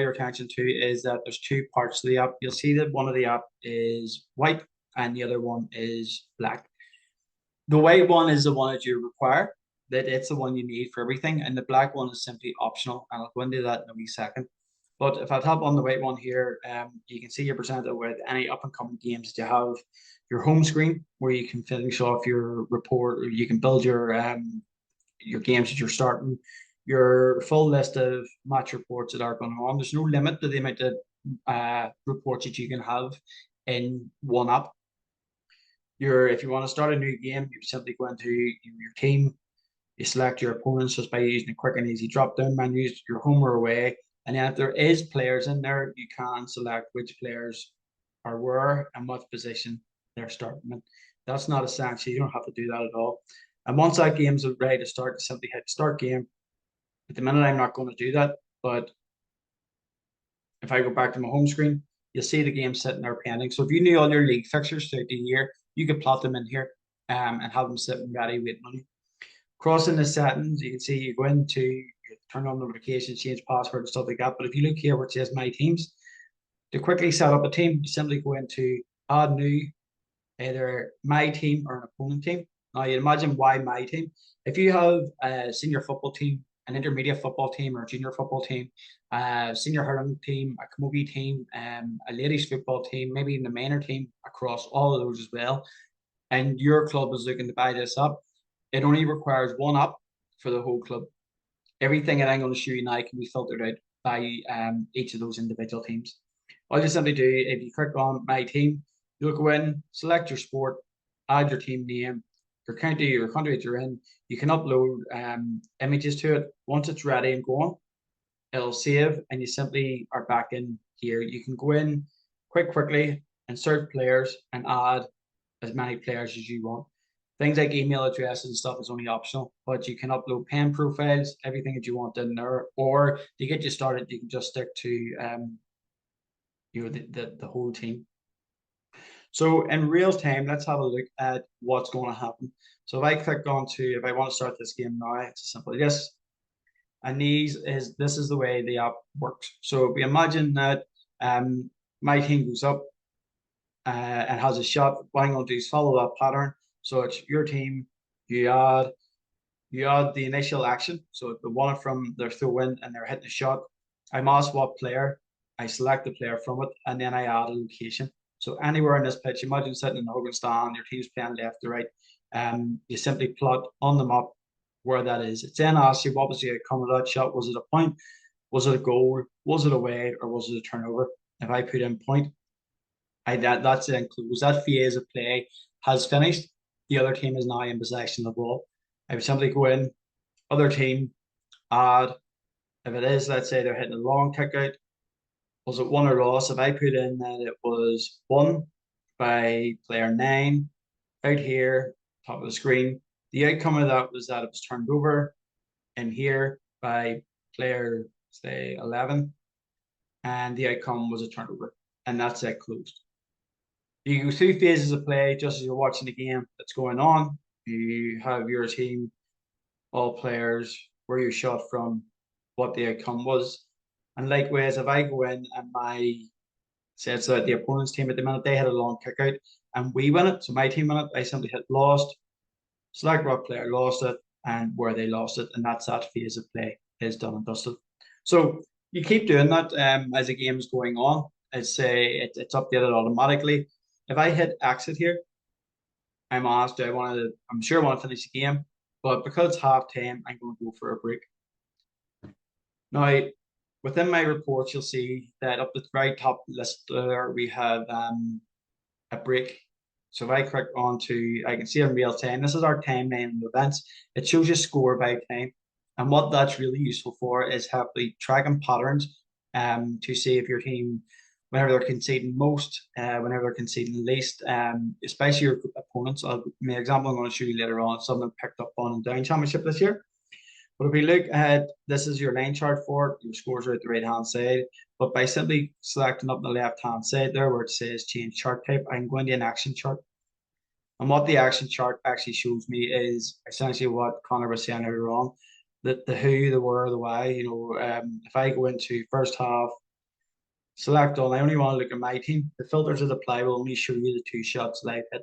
your attention to is that there's two parts to the app. You'll see that one of the app is white and the other one is black. The white one is the one that you require, that it's the one you need for everything, and the black one is simply optional, and I'll go into that in a wee second. But if I tap on the white one here, you can see you're presented with any up and coming games that you have, your home screen where you can finish off your report, or you can build your games that you're starting, your full list of match reports that are going on. There's no limit to the amount of reports that you can have in one app. If you want to start a new game, you simply go into your team, you select your opponents just by using a quick and easy drop down menus, your home or away, and then if there is players in there, you can select which players are where and what position they're starting in. That's not essential. You don't have to do that at all. And once that game's ready to start, you simply hit start game. At the minute, I'm not going to do that, but if I go back to my home screen, you'll see the game sitting there pending. So if you knew all your league fixtures throughout the year, you could plot them in here and have them sitting ready waiting on you. Crossing the settings, you can see you go into, you turn on notifications, change password and stuff like that. But if you look here where it says my teams, to quickly set up a team, you simply go into add new, either my team or an opponent team. Now you imagine why my team. If you have a senior football team, an intermediate football team, or a junior football team, senior hurling team, a camogie team, a ladies football team, maybe even a minor team across all of those as well, and your club is looking to buy this up, it only requires one app for the whole club. Everything that I'm going to show you now can be filtered out by each of those individual teams. All you simply do, if you click on my team, you'll go in, select your sport, add your team name, your country that you're in. You can upload images to it. Once it's ready and going, it'll save, and you simply are back in here. You can go in quickly, insert players, and add as many players as you want. Things like email addresses and stuff is only optional, but you can upload pen profiles, everything that you want in there. Or to get you started, you can just stick to the whole team. So in real time, let's have a look at what's going to happen. So if I click on if I want to start this game now, it's simply this. And this is the way the app works. So we imagine that my team goes up and has a shot. What I'm going to do is follow that pattern. So it's your team, you add the initial action. So the one from their throw in and they're hitting a shot. I'm asked what player, I select the player from it, and then I add a location. So anywhere in this pitch, imagine sitting in the Hogan stand, your team's playing left to right. You simply plot on the map where that is. It then asks you what was the outcome of that shot. Was it a point? Was it a goal? Was it away? Or was it a turnover? If I put in point, that's then closed. That phase of play has finished. The other team is now in possession of the ball. I would simply go in, other team, add. If it is, let's say they're hitting a long kick out, was it won or lost? If I put in that it was won by player 9, out here, top of the screen, the outcome of that was that it was turned over in here by player, say, 11, and the outcome was a turnover, and that's it closed. You go through phases of play just as you're watching the game that's going on. You have your team, all players, where you shot from, what the outcome was. And likewise, if I go in and say it's the opponent's team at the minute, they had a long kick out and we win it. So my team win it, I simply hit lost, select what player lost it and where they lost it. And that's that phase of play is done and dusted. So you keep doing that as the game's going on. It's updated automatically. If I hit exit here, I'm asked, I'm sure I want to finish the game, but because it's half time, I'm going to go for a break. Now, within my reports, you'll see that up the very top list there, we have a break. So if I click I can see in real time, this is our timeline of events. It shows you score by time. And what that's really useful for is helpfully tracking patterns to see if your team, whenever they're conceding most, whenever they're conceding least, especially your opponents. My example I'm going to show you later on, something picked up on in Down Championship this year. But if we look at, this is your line chart for it, your scores are at the right-hand side. But by simply selecting up the left-hand side there where it says change chart type, I'm going to an action chart. And what the action chart actually shows me is essentially what Connor was saying earlier on, the who, the where, the why. If I go into first half, Select all. I only want to look at my team. The filters that apply will only show you the 2 shots that I've hit.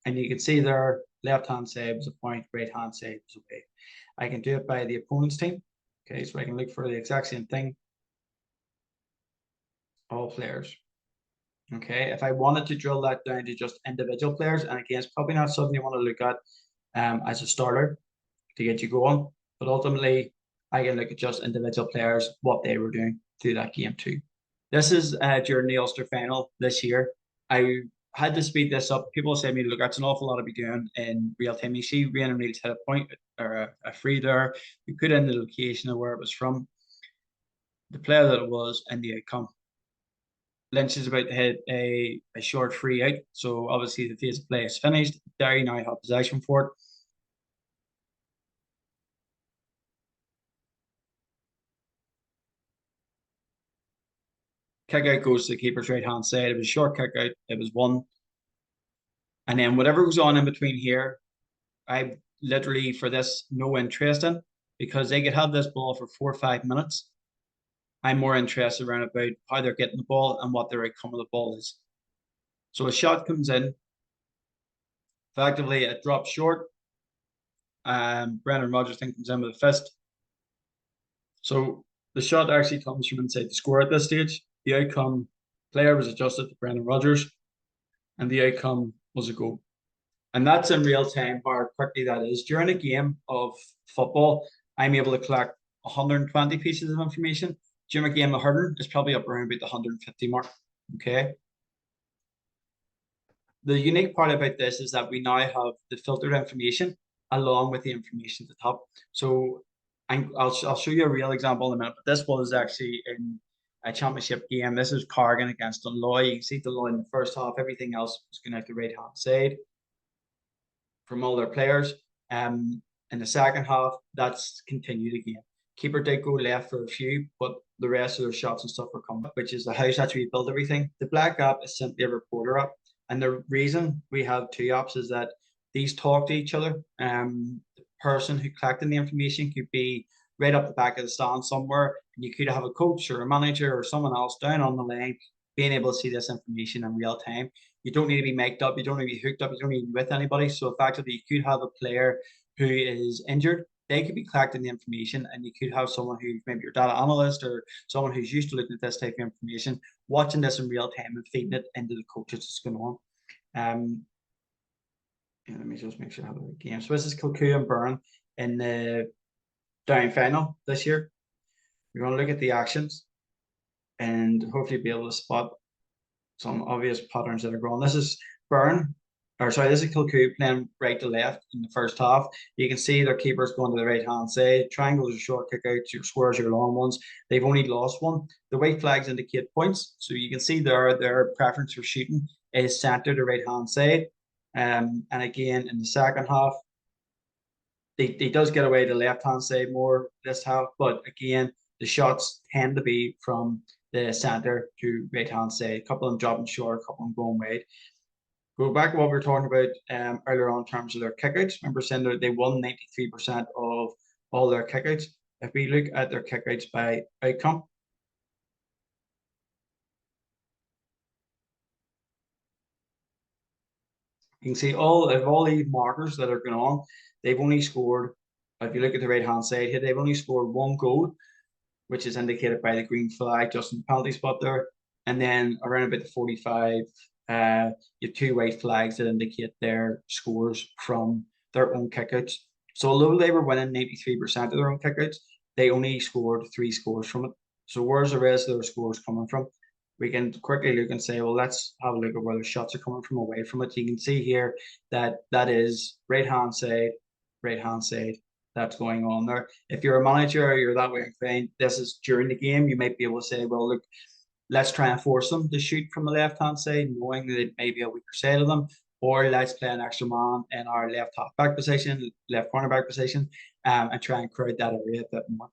And you can see there, left-hand side was a point, right-hand side was away. I can do it by the opponent's team. Okay, so I can look for the exact same thing. All players. Okay, if I wanted to drill that down to just individual players, and again, it's probably not something you want to look at as a starter to get you going, but ultimately, I can look at just individual players, what they were doing through that game too. This is during the Ulster final this year. I had to speed this up. People say to me, look, that's an awful lot to be doing in real time. You see, Ryan and Reels hit a point or a free there. We put in the location of where it was from, the player that it was, and the outcome. Lynch is about to hit a short free out. So obviously the phase of play is finished. Derry now have possession for it. Kick out goes to the keeper's right hand side. It was a short kick out. It was one. And then whatever goes on in between here, I literally for this no interest in because they could have this ball for 4 or 5 minutes. I'm more interested around about how they're getting the ball and what their outcome of the ball is. So a shot comes in, effectively it drops short. Brendan Rodgers then comes in with a fist. So the shot actually comes from inside the square at this stage. The outcome player was adjusted to Brendan Rodgers, and the outcome was a goal. And that's in real time how quickly that is. During a game of football, I'm able to collect 120 pieces of information. During a game of hurling, it's probably up around about the 150 mark. Okay. The unique part about this is that we now have the filtered information along with the information at the top. So I'll show you a real example in a minute, but this was actually in a championship game. This is Cargan against Dunloy. You can see Dunloy in the first half, everything else was going out the right hand side from all their players. In the second half, that's continued again. Keeper did go left for a few, but the rest of their shots and stuff were coming, which is the house that's rebuilt everything. The black app is simply a reporter app. And the reason we have 2 apps is that these talk to each other. The person who collected the information could be right up the back of the stand somewhere, and you could have a coach or a manager or someone else down on the line being able to see this information in real time. You don't need to be mic'd up, you don't need to be hooked up, you don't need to be with anybody. So effectively, you could have a player who is injured. They could be collecting the information, and you could have someone who's maybe your data analyst or someone who's used to looking at this type of information, watching this in real time and feeding it into the coaches that's going on. Let me just make sure I have the right game. So this is Kilcoo and Burn in the down final this year. We're going to look at the actions and hopefully be able to spot some obvious patterns that are going. This is Burn, or sorry, this is Kilcoo playing right to left in the first half. You can see their keepers going to the right hand side. Triangles are short kick outs, your squares are long ones. They've only lost one. The white flags indicate points. So you can see their preference for shooting is centered to right hand side. And again, in the second half, he does get away to left hand side more this half, but again, the shots tend to be from the center to right hand side. A couple of them dropping short, a couple of them going wide. Go back to what we were talking about earlier on in terms of their kickouts. Remember saying that they won 93% of all their kickouts. If we look at their kickouts by outcome, you can see all these markers that are going on, they've only scored, if you look at the right hand side here, they've only scored 1 goal, which is indicated by the green flag just in the penalty spot there. And then around about the 45, you have 2 white flags that indicate their scores from their own kickouts. So although they were winning 93% of their own kickouts, they only scored 3 scores from it. So where's the rest of their scores coming from? We can quickly look and say, well, let's have a look at where the shots are coming from away from it. You can see here that that is right hand side, that's going on there. If you're a manager, you're that way inclined, this is during the game, you might be able to say, well, look, let's try and force them to shoot from the left hand side, knowing that it may be a weaker side of them, or let's play an extra man in our left half back position, left corner back position, and try and crowd that area a bit more.